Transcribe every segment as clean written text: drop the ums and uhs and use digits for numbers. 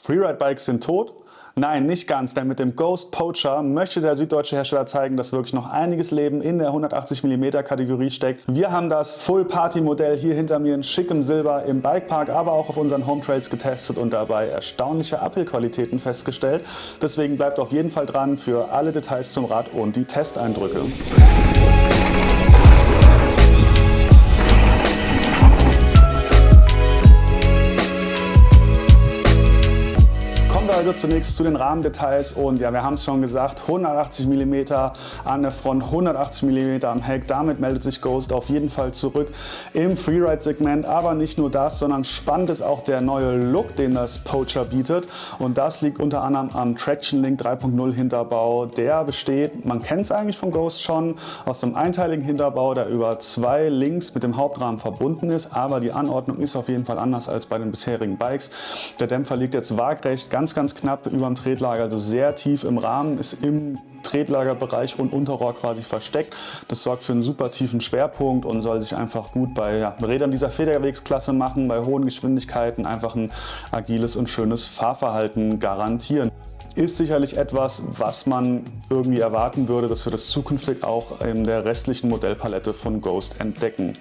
Freeride-Bikes sind tot? Nein, nicht ganz, denn mit dem Ghost Poacher möchte der süddeutsche Hersteller zeigen, dass wirklich noch einiges Leben in der 180 mm Kategorie steckt. Wir haben das Full-Party-Modell hier hinter mir in schickem Silber im Bikepark, aber auch auf unseren Hometrails getestet und dabei erstaunliche Uphill-Qualitäten festgestellt. Deswegen bleibt auf jeden Fall dran für alle Details zum Rad und die Testeindrücke. Also zunächst zu den Rahmendetails und ja, wir haben es schon gesagt, 180 mm an der Front, 180 mm am Heck. Damit meldet sich Ghost auf jeden Fall zurück im Freeride-Segment. Aber nicht nur das, sondern spannend ist auch der neue Look, den das Poacher bietet. Und das liegt unter anderem am Traction Link 3.0 Hinterbau. Der besteht, man kennt es eigentlich von Ghost schon, aus einem einteiligen Hinterbau, der über zwei Links mit dem Hauptrahmen verbunden ist. Aber die Anordnung ist auf jeden Fall anders als bei den bisherigen Bikes. Der Dämpfer liegt jetzt waagrecht, ganz knapp über dem Tretlager, also sehr tief im Rahmen, ist im Tretlagerbereich und Unterrohr quasi versteckt. Das sorgt für einen super tiefen Schwerpunkt und soll sich einfach gut bei Rädern dieser Federwegsklasse machen, bei hohen Geschwindigkeiten einfach ein agiles und schönes Fahrverhalten garantieren. Ist sicherlich etwas, was man irgendwie erwarten würde, dass wir das zukünftig auch in der restlichen Modellpalette von Ghost entdecken.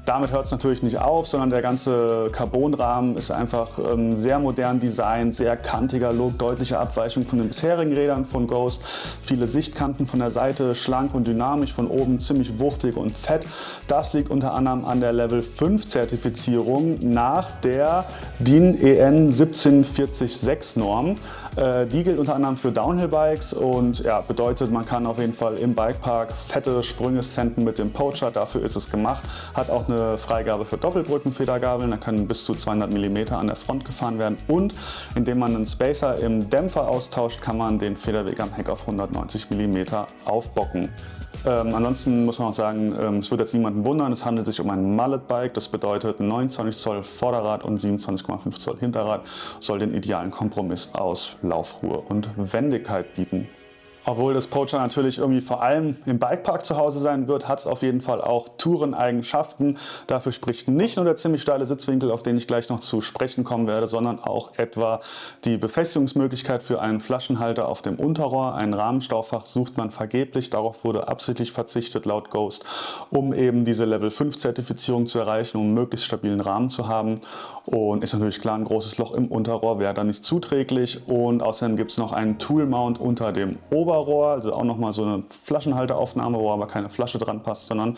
Damit hört es natürlich nicht auf, sondern der ganze Carbonrahmen ist einfach sehr modern designt, sehr kantiger Look, deutliche Abweichung von den bisherigen Rädern von Ghost. Viele Sichtkanten von der Seite, schlank und dynamisch, von oben ziemlich wuchtig und fett. Das liegt unter anderem an der Level 5 Zertifizierung nach der DIN EN 17406 Norm. Die gilt unter anderem für Downhill-Bikes und ja, bedeutet, man kann auf jeden Fall im Bikepark fette Sprünge senden mit dem Poacher. Dafür ist es gemacht. Hat auch eine Freigabe für Doppelbrückenfedergabeln. Da können bis zu 200 mm an der Front gefahren werden. Und indem man einen Spacer im Dämpfer austauscht, kann man den Federweg am Heck auf 190 mm aufbocken. Ansonsten muss man auch sagen, es wird jetzt niemanden wundern, es handelt sich um ein Mallet-Bike, das bedeutet 29 Zoll Vorderrad und 27,5 Zoll Hinterrad, soll den idealen Kompromiss aus Laufruhe und Wendigkeit bieten. Obwohl das Poacher natürlich irgendwie vor allem im Bikepark zu Hause sein wird, hat es auf jeden Fall auch Toureneigenschaften. Dafür spricht nicht nur der ziemlich steile Sitzwinkel, auf den ich gleich noch zu sprechen kommen werde, sondern auch etwa die Befestigungsmöglichkeit für einen Flaschenhalter auf dem Unterrohr. Ein Rahmenstaufach sucht man vergeblich, darauf wurde absichtlich verzichtet laut Ghost, um eben diese Level 5 Zertifizierung zu erreichen, um einen möglichst stabilen Rahmen zu haben. Und ist natürlich klar, ein großes Loch im Unterrohr wäre da nicht zuträglich. Und außerdem gibt es noch einen Tool-Mount unter dem Oberrohr, also auch nochmal so eine Flaschenhalteraufnahme, wo aber keine Flasche dran passt, sondern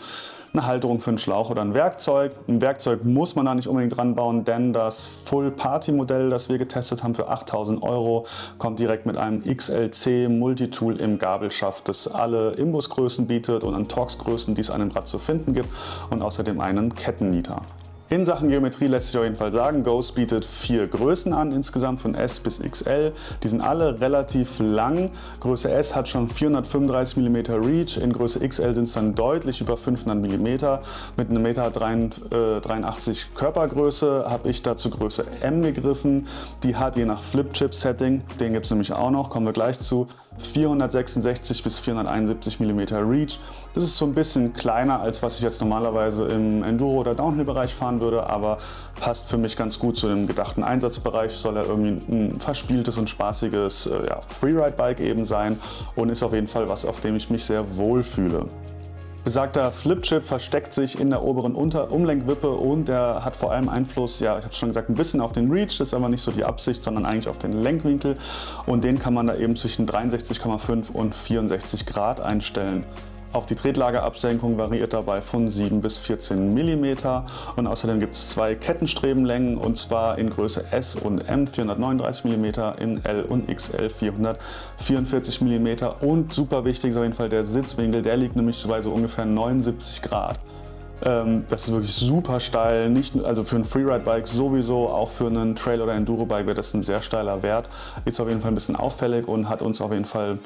eine Halterung für einen Schlauch oder ein Werkzeug. Ein Werkzeug muss man da nicht unbedingt dran bauen, denn das Full-Party-Modell, das wir getestet haben für 8.000 €, kommt direkt mit einem XLC Multitool im Gabelschaft, das alle Imbusgrößen bietet und an Torx-Größen, die es an dem Rad zu finden gibt, und außerdem einen Kettennieter. In Sachen Geometrie lässt sich auf jeden Fall sagen, Ghost bietet 4 Größen an, insgesamt von S bis XL. Die sind alle relativ lang. Größe S hat schon 435 mm Reach, in Größe XL sind es dann deutlich über 500 mm. Mit 1,83 m Körpergröße habe ich dazu Größe M gegriffen. Die hat je nach Flip-Chip-Setting, den gibt es nämlich auch noch, kommen wir gleich zu, 466 bis 471 mm Reach. Das ist so ein bisschen kleiner, als was ich jetzt normalerweise im Enduro- oder Downhill-Bereich fahren würde, aber passt für mich ganz gut zu dem gedachten Einsatzbereich. Soll er irgendwie ein verspieltes und spaßiges Freeride-Bike eben sein und ist auf jeden Fall was, auf dem ich mich sehr wohl fühle. Besagter Flip-Chip versteckt sich in der oberen Umlenkwippe und der hat vor allem Einfluss, ja, ich habe es schon gesagt, ein bisschen auf den Reach, das ist aber nicht so die Absicht, sondern eigentlich auf den Lenkwinkel, und den kann man da eben zwischen 63,5 und 64 Grad einstellen. Auch die Tretlagerabsenkung variiert dabei von 7 bis 14 mm und außerdem gibt es 2 Kettenstrebenlängen, und zwar in Größe S und M 439 mm, in L und XL 444 mm, und super wichtig ist auf jeden Fall der Sitzwinkel, der liegt nämlich bei so ungefähr 79 Grad. Das ist wirklich super steil, also für ein Freeride-Bike sowieso, auch für einen Trail- oder Enduro-Bike wäre das ein sehr steiler Wert. Ist auf jeden Fall ein bisschen auffällig und hat uns auf jeden Fall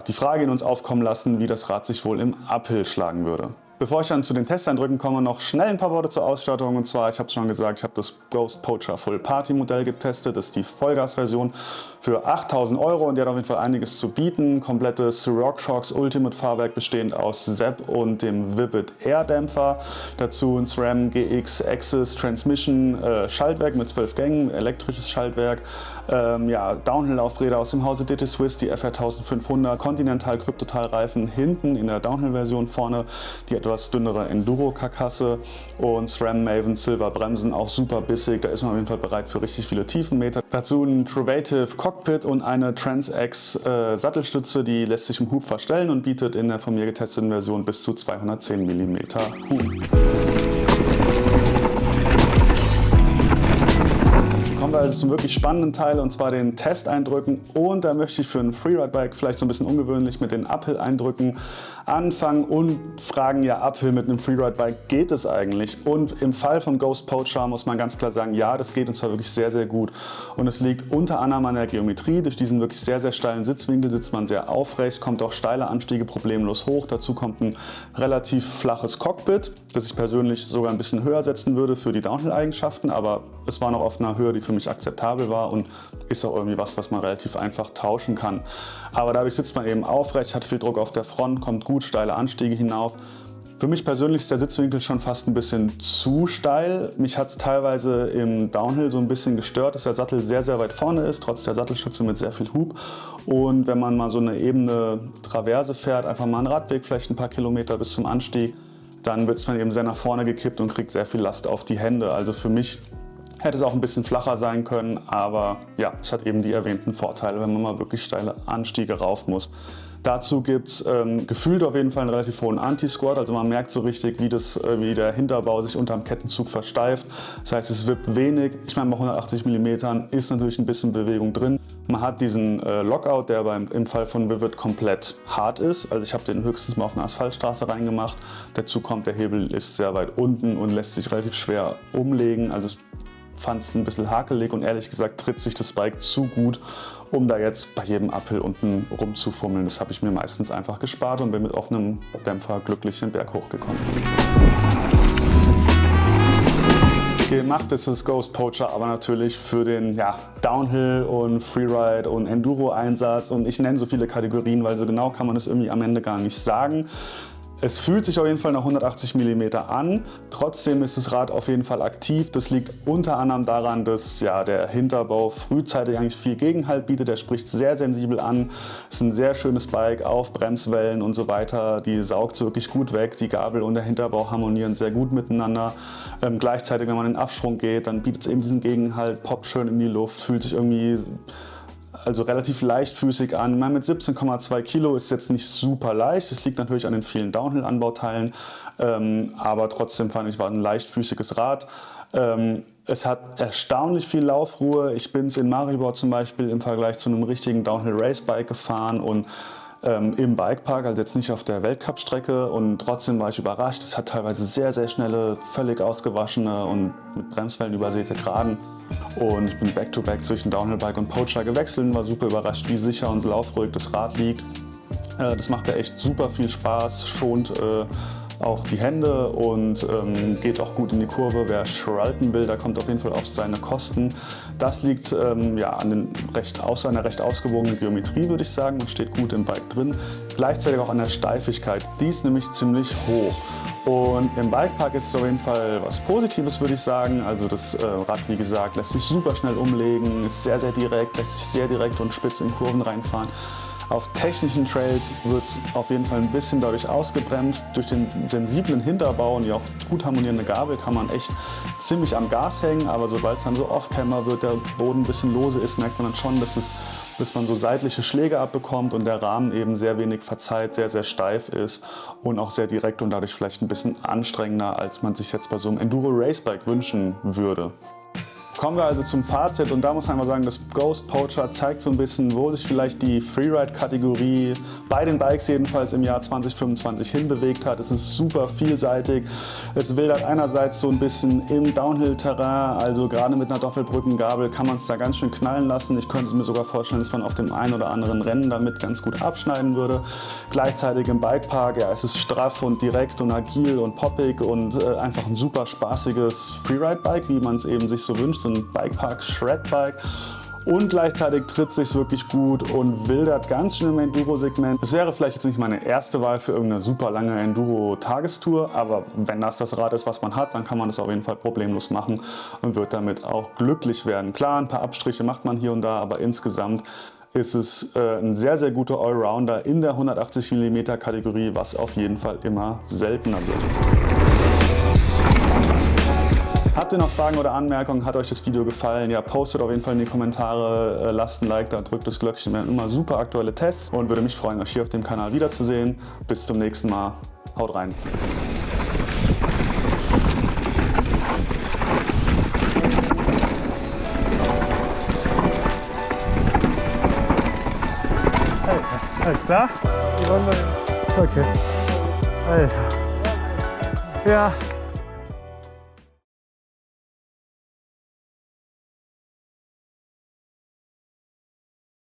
die Frage in uns aufkommen lassen, wie das Rad sich wohl im Uphill schlagen würde. Bevor ich dann zu den Testeindrücken komme, noch schnell ein paar Worte zur Ausstattung. Und zwar, ich habe es schon gesagt, ich habe das Ghost Poacher Full Party Modell getestet. Das ist die Vollgasversion für 8.000 € und die hat auf jeden Fall einiges zu bieten. Komplettes RockShox Ultimate Fahrwerk bestehend aus ZEP und dem Vivid Air Dämpfer. Dazu ein SRAM GX Axis Transmission Schaltwerk mit 12 Gängen, elektrisches Schaltwerk. Ja, Downhill-Laufräder aus dem Hause DT Swiss, die FR 1500, Continental Kryptotal-Reifen hinten in der Downhill-Version, vorne die etwas dünnere Enduro-Karkasse und SRAM Maven Silver Bremsen, auch super bissig, da ist man auf jeden Fall bereit für richtig viele Tiefenmeter. Dazu ein Truvative Cockpit und eine Trans-X Sattelstütze, die lässt sich im Hub verstellen und bietet in der von mir getesteten Version bis zu 210 mm Hub. Kommen wir also zum wirklich spannenden Teil, und zwar den Testeindrücken, und da möchte ich für ein Freeride-Bike vielleicht so ein bisschen ungewöhnlich mit den Uphill-Eindrücken anfangen und fragen, ja, Uphill mit einem Freeride-Bike, geht es eigentlich? Und im Fall vom Ghost Poacher muss man ganz klar sagen, ja, das geht, und zwar wirklich sehr, sehr gut. Und es liegt unter anderem an der Geometrie. Durch diesen wirklich sehr, sehr steilen Sitzwinkel sitzt man sehr aufrecht, kommt auch steile Anstiege problemlos hoch. Dazu kommt ein relativ flaches Cockpit, das ich persönlich sogar ein bisschen höher setzen würde für die Downhill-Eigenschaften, aber es war noch auf einer Höhe, die für mich akzeptabel war und ist auch irgendwie was man relativ einfach tauschen kann. Aber dadurch sitzt man eben aufrecht, hat viel Druck auf der Front, kommt gut steile Anstiege hinauf. Für mich persönlich ist der Sitzwinkel schon fast ein bisschen zu steil. Mich hat es teilweise im Downhill so ein bisschen gestört, dass der Sattel sehr, sehr weit vorne ist, trotz der Sattelstütze mit sehr viel Hub. Und wenn man mal so eine ebene Traverse fährt, einfach mal einen Radweg, vielleicht ein paar Kilometer bis zum Anstieg, dann wird man eben sehr nach vorne gekippt und kriegt sehr viel Last auf die Hände. Also für mich hätte es auch ein bisschen flacher sein können, aber ja, es hat eben die erwähnten Vorteile, wenn man mal wirklich steile Anstiege rauf muss. Dazu gibt es gefühlt auf jeden Fall einen relativ hohen Anti-Squat, also man merkt so richtig, wie der Hinterbau sich unterm Kettenzug versteift. Das heißt, es wippt wenig. Ich meine, bei 180 mm ist natürlich ein bisschen Bewegung drin. Man hat diesen Lockout, der im Fall von Vivid komplett hart ist. Also ich habe den höchstens mal auf eine Asphaltstraße reingemacht. Dazu kommt, der Hebel ist sehr weit unten und lässt sich relativ schwer umlegen. Also ich fand es ein bisschen hakelig und ehrlich gesagt tritt sich das Bike zu gut, um da jetzt bei jedem Uphill unten rumzufummeln. Das habe ich mir meistens einfach gespart und bin mit offenem Dämpfer glücklich den Berg hochgekommen. Gemacht ist das Ghost Poacher aber natürlich für den Downhill und Freeride und Enduro Einsatz, und ich nenne so viele Kategorien, weil so genau kann man das irgendwie am Ende gar nicht sagen. Es fühlt sich auf jeden Fall nach 180 mm an, trotzdem ist das Rad auf jeden Fall aktiv. Das liegt unter anderem daran, dass der Hinterbau frühzeitig eigentlich viel Gegenhalt bietet. Der spricht sehr sensibel an. Es ist ein sehr schönes Bike auf Bremswellen und so weiter. Die saugt wirklich gut weg. Die Gabel und der Hinterbau harmonieren sehr gut miteinander. Gleichzeitig, wenn man in den Absprung geht, dann bietet es eben diesen Gegenhalt, poppt schön in die Luft, fühlt sich irgendwie relativ leichtfüßig an. Mit 17,2 Kilo ist es jetzt nicht super leicht. Das liegt natürlich an den vielen Downhill-Anbauteilen, aber trotzdem fand ich, war ein leichtfüßiges Rad. Es hat erstaunlich viel Laufruhe. Ich bin es in Maribor zum Beispiel im Vergleich zu einem richtigen Downhill-Race-Bike gefahren und im Bikepark, also jetzt nicht auf der Weltcup-Strecke, und trotzdem war ich überrascht. Es hat teilweise sehr, sehr schnelle, völlig ausgewaschene und mit Bremswellen übersäte Geraden. Und ich bin back-to-back zwischen Downhill-Bike und Poacher gewechselt und war super überrascht, wie sicher und laufruhig das Rad liegt. Das macht ja echt super viel Spaß, schont auch die Hände und geht auch gut in die Kurve. Wer schralten will, der kommt auf jeden Fall auf seine Kosten. Das liegt an einer recht ausgewogenen Geometrie, würde ich sagen. Man steht gut im Bike drin. Gleichzeitig auch an der Steifigkeit. Die ist nämlich ziemlich hoch. Und im Bikepark ist es auf jeden Fall was Positives, würde ich sagen. Also das Rad, wie gesagt, lässt sich super schnell umlegen, ist sehr, sehr direkt, lässt sich sehr direkt und spitz in Kurven reinfahren. Auf technischen Trails wird es auf jeden Fall ein bisschen dadurch ausgebremst. Durch den sensiblen Hinterbau und die auch gut harmonierende Gabel kann man echt ziemlich am Gas hängen. Aber sobald es dann so off-camber wird, der Boden ein bisschen lose ist, merkt man dann schon, dass man so seitliche Schläge abbekommt und der Rahmen eben sehr wenig verzeiht, sehr, sehr steif ist und auch sehr direkt und dadurch vielleicht ein bisschen anstrengender, als man sich jetzt bei so einem Enduro-Racebike wünschen würde. Kommen wir also zum Fazit und da muss man mal sagen, das Ghost Poacher zeigt so ein bisschen, wo sich vielleicht die Freeride-Kategorie bei den Bikes jedenfalls im Jahr 2025 hinbewegt hat. Es ist super vielseitig. Es wildert einerseits so ein bisschen im Downhill-Terrain, also gerade mit einer Doppelbrückengabel kann man es da ganz schön knallen lassen. Ich könnte mir sogar vorstellen, dass man auf dem einen oder anderen Rennen damit ganz gut abschneiden würde. Gleichzeitig im Bikepark, ja, es ist straff und direkt und agil und poppig und einfach ein super spaßiges Freeride-Bike, wie man es eben sich so wünscht. So ein Bikepark-Shred-Bike. Und gleichzeitig tritt es sich wirklich gut und wildert ganz schön im Enduro-Segment. Es wäre vielleicht jetzt nicht meine erste Wahl für irgendeine super lange Enduro-Tagestour, aber wenn das Rad ist, was man hat, dann kann man das auf jeden Fall problemlos machen und wird damit auch glücklich werden. Klar, ein paar Abstriche macht man hier und da, aber insgesamt ist es ein sehr, sehr guter Allrounder in der 180 mm Kategorie, was auf jeden Fall immer seltener wird. Habt ihr noch Fragen oder Anmerkungen? Hat euch das Video gefallen? Ja, postet auf jeden Fall in die Kommentare, lasst ein Like da, drückt das Glöckchen. Wir haben immer super aktuelle Tests und würde mich freuen, euch hier auf dem Kanal wiederzusehen. Bis zum nächsten Mal. Haut rein! Alles klar? Die wollen wir. Okay. Alter. Ja.